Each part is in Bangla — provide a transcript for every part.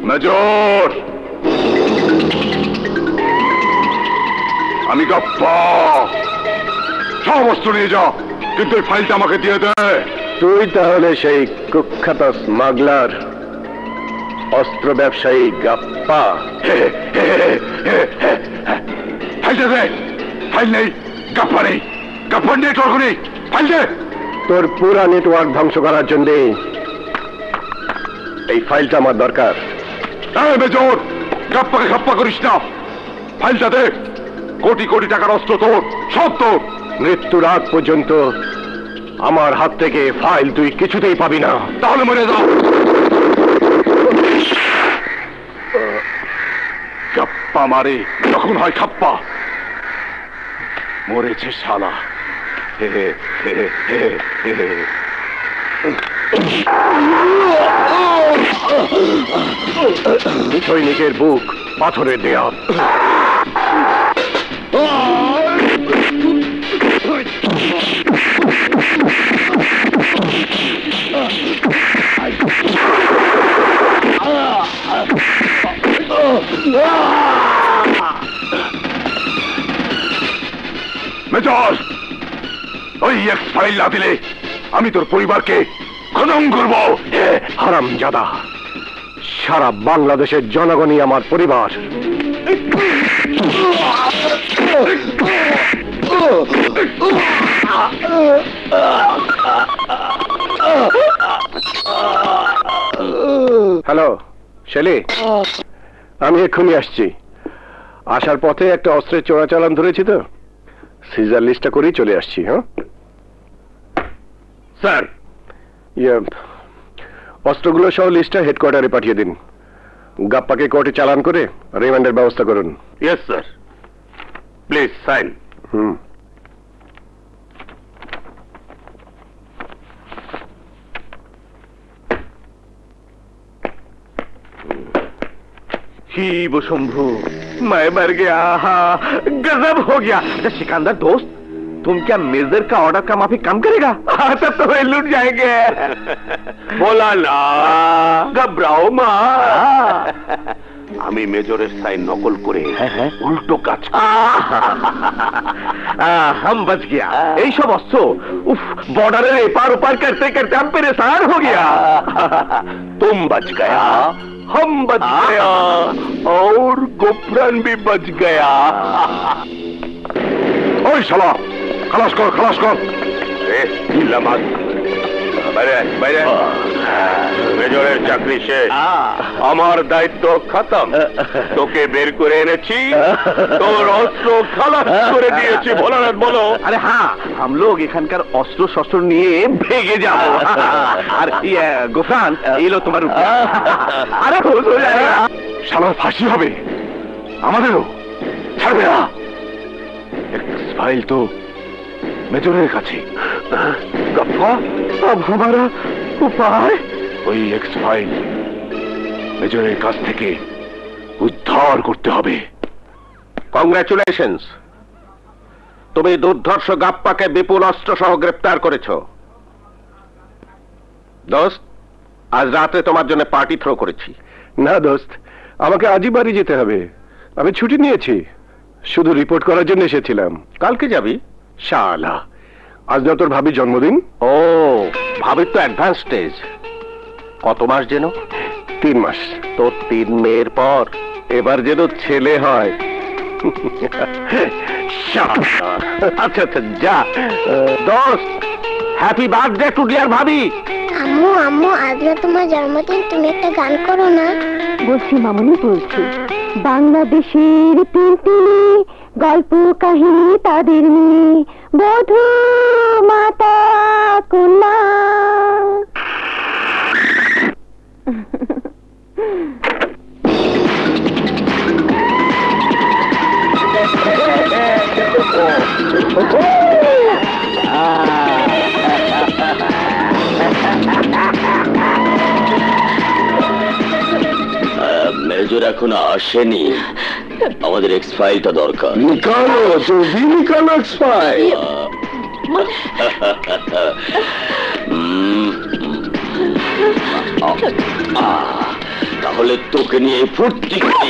মেজর, আমি গাপ্পা। সব অস্ত্র নিয়ে যা, কিন্তু এই ফাইলটা আমাকে দিয়ে দে। তুই তাহলে সেই কুখ্যাত স্মাগলার, অস্ত্র ব্যবসায়ী গাপ্পা? ফাইলটা দে। ফাইল নেই, গাপ্পা নেই, গাপ্পার নেটওয়ার্ক নেই। ফাইল দে। তোর পুরা নেটওয়ার্ক ধ্বংস করার জন্য এই ফাইলটা আমার দরকার। মেজর, গাপ্পাকে খাপ্পা করিস না। ফাইলটা দে। কোটি কোটি টাকার অস্ত্র তোর, সব তোর। মৃত্যুর আগ পর্যন্ত আমার হাত থেকে ফাইল তুই কিছুতেই পাবি না। তাহলে মরে যাও। গাপ্পা মারে যখন হয় খাপ্পা। মরেছে শালা। সৈনিকের বুক পাথরের দেয়াল। মেজর, ওই এক্স ফাইল না দিলে আমি তোর পরিবারকে খতম করব। হারামজাদা, সারা বাংলাদেশের জনগণই আমার পরিবার। হ্যালো শেলি, আমি এক্ষুনি আসছি। আসার পথে একটা অস্ত্রের চোরাচালান ধরেছি, তো সিজার লিস্টটা করেই চলে আসছি। হ্যাঁ স্যার, অস্ত্রগুলো সহ লিস্টটা হেডকোয়ার্টারে পাঠিয়ে দিন। গাপ্পাকে কোর্টে চালান করে রিমান্ডের ব্যবস্থা করুন। Yes sir. Please sign. ही वो शंभू, मैं मर गया। गजब हो गया। अच्छा सिकंदर दोस्त, तुम क्या मेजर का ऑर्डर का माफी कम करेगा? तब तो वे लूट जाएंगे। बोला ना, घबराओ मत। আমি মেজরের সাইন নকল করে উল্টো কাজ। हम बच गया। এই সব অস্ত্র উফ বর্ডারের এপার ওপার करते करते हम परेशान हो गया। तुम बच गया, हम बच गया और गुफरन भी बच गया। ओए শালা, খালাস কর, খালাস কর। চিল্লা মাত। বাইরে বাইরে। মেজরের চাকরি শেষ, আমার দায়িত্ব খতম। তোকে বের করে এনেছি, তোর অস্ত্র খালাস করে দিয়েছি। ভোলানাথ বলো। अरे हाँ, हम लोग এখানকার অস্ত্র শস্ত্র নিয়ে ভেগে যাব। আর গোফরান, এই লো তোমার রুপিয়া। আরে ভুল হয়ে যাবে, শালার ফাঁসি হবে। আমাদেরও ছাড়বে না। এক্স ফাইল তো মেজরের কাছে। गप्पा, अब हमारा उपाय? ওই এক্স ফাইল মেজরের কাছ থেকে উদ্ধার করতে হবে। কংগ্রাচুলেশনস, তুমি দুর্ধর্ষ গাপ্পাকে বিপুল অস্ত্র সহ গ্রেপ্তার করেছো। দোস্ত, আজ রাতে তোমার জন্য পার্টি থ্রো করেছি। না দোস্ত, আমাকে আজই বাড়ি যেতে হবে। আমি ছুটি নিয়েছি, শুধু রিপোর্ট করার জন্য এসেছিলাম। কালকে যাবি? শালা, আজ না তোর ভাবির জন্মদিন। ও, ভাবির তো অ্যাডভান্স স্টেজ। কত মাস যেন? 3 মাস। তো 3 মেয়ের পর এবার যেন ছেলে হয়। আচ্ছা আচ্ছা, যা। দোস্ত, হ্যাপি বার্থডে টু ডিয়ার ভাবি। আম্মু আম্মু, আজ না তোমার জন্মদিন, তুমি একটা গান করো না। বলছি মামনি, বলছি। বাংলাদেশের তিনতিনি গল্প কাহিনী তাদের নিয়ে, বধূ মাতা কন্যা। মেজর এখনো আসেনি, আমাদের এক্স ফাইলটা দরকার। নিকালো জলদি নিকালো এক্স ফাইল। তাহলে তোকে নিয়ে ফুর্তি করি।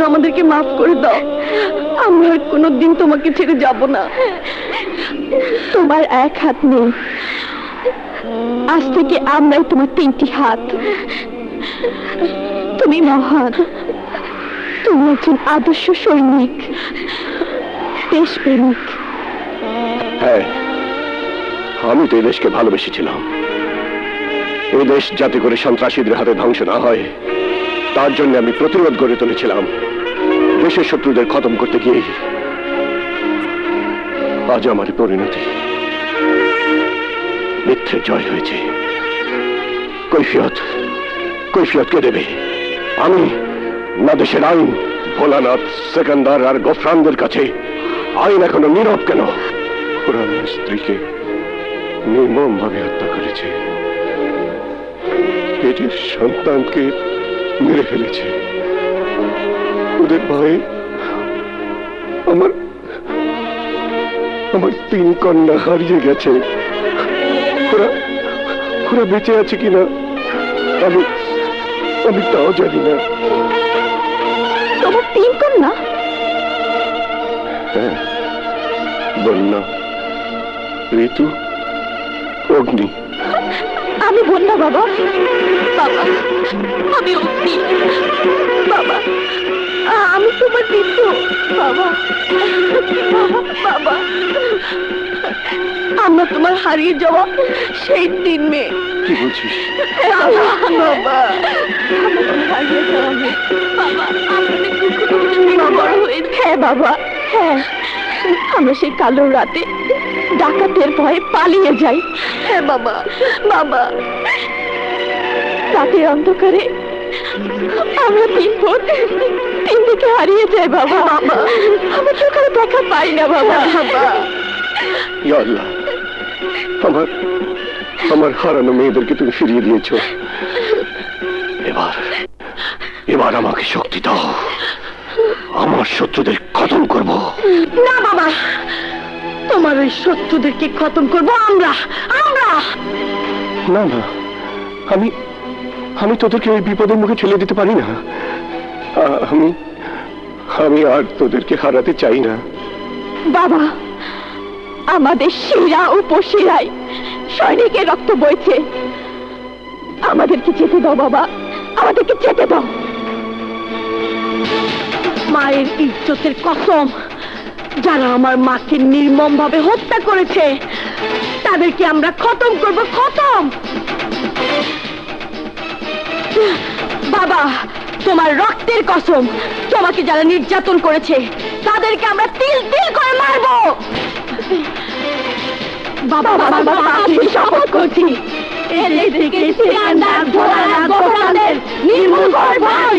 আমাদেরকে মাফ করে দাও, আমরা কোনোদিন তোমাকে ছেড়ে যাব না। তোমার এক হাত নেই, আজ থেকে আমরাই তোমার তিনটি হাত। তুমি মহান, তুমি একজন আদর্শ সৈনিক, দেশপ্রেমিক। হ্যাঁ, আমি তো এই দেশকে ভালোবেসেছিলাম। এই দেশ যাতে করে সন্ত্রাসীদের হাতে ধ্বংস না হয় তার জন্য আমি প্রতিরোধ গড়ে তুলেছিলাম। দেশের শত্রুদের খতম করতে গিয়ে আজ আমার পরিণতি মিথ্যে জয় হয়েছে। কৈফিয়ত কে দেবে? আমি না দেশের আইন? ভোলানাথ, সেকেন্দার আর গফরানদের কাছে আইন এখনো নীরব কেন? ওরা আমার স্ত্রীকে নির্মম ভাবে হত্যা করেছে, পেটের সন্তানকে মেরে ফেলেছে। ওদের ভয়ে আমার তিন কন্যা হারিয়ে গেছে। ওরা বেঁচে আছে কিনা আমি তাও জানি না। তোমার তিন কন্যা? হ্যাঁ, বন্যা, ঋতু, অগ্নি। আমি বন্যা বাবা, বাবা আমি অগ্নি, বাবা আমি তোমার ঋতু, বাবা বাবা আমরা তোমার হারিয়ে যাওয়া সেই তিন মেয়ে। কি বলছিস? বাবা হারিয়ে যাওয়া মেয়ে, বাবা বড় হয়েছে। হ্যাঁ বাবা, হ্যাঁ, আমরা সেই কালো রাতে ডাকাতের ভয়ে পালিয়ে যাই। হ্যাঁ বাবা, বাবা রাতের অন্ধকারে আমরা তিন দিকে হারিয়ে যাই বাবা। বাবা আমরা চোখে দেখা পাই না বাবা। ইয়া আল্লাহ, আমার হারানো মেয়েদেরকে তুমি ফিরিয়ে দিয়েছ। এবার আমাকে শক্তি দাও, আমার শত্রুদের খতম করব। না বাবা, তোমার ওই শত্রুদেরকে খতম করব আমরা। না না, আমি আমি তোদেরকে ওই বিপদের মুখে ঠেলে দিতে পারি না। আমি আমি আর তোদেরকে হারাতে চাই না। বাবা, আমাদের শিরা উপশিরায় সৈনিকের রক্ত বইছে, আমাদেরকে যেতে দাও বাবা, আমাদেরকে যেতে দাও। মায়ের ইজ্জতের কসম, যারা আমার মাকে নির্মম ভাবে হত্যা করেছে তাদেরকে আমরা খতম করব, খতম। বাবা, তোমার রক্তের কসম, তোমাকে যারা নির্যাতন করেছে তাদেরকে আমরা তিল তিল করে মারবো। বাবা বাবা বাবা, আমি শপথ করছি, এর থেকে সিকান্দার, ধোলারা, গোপালদের নির্মূল করবই।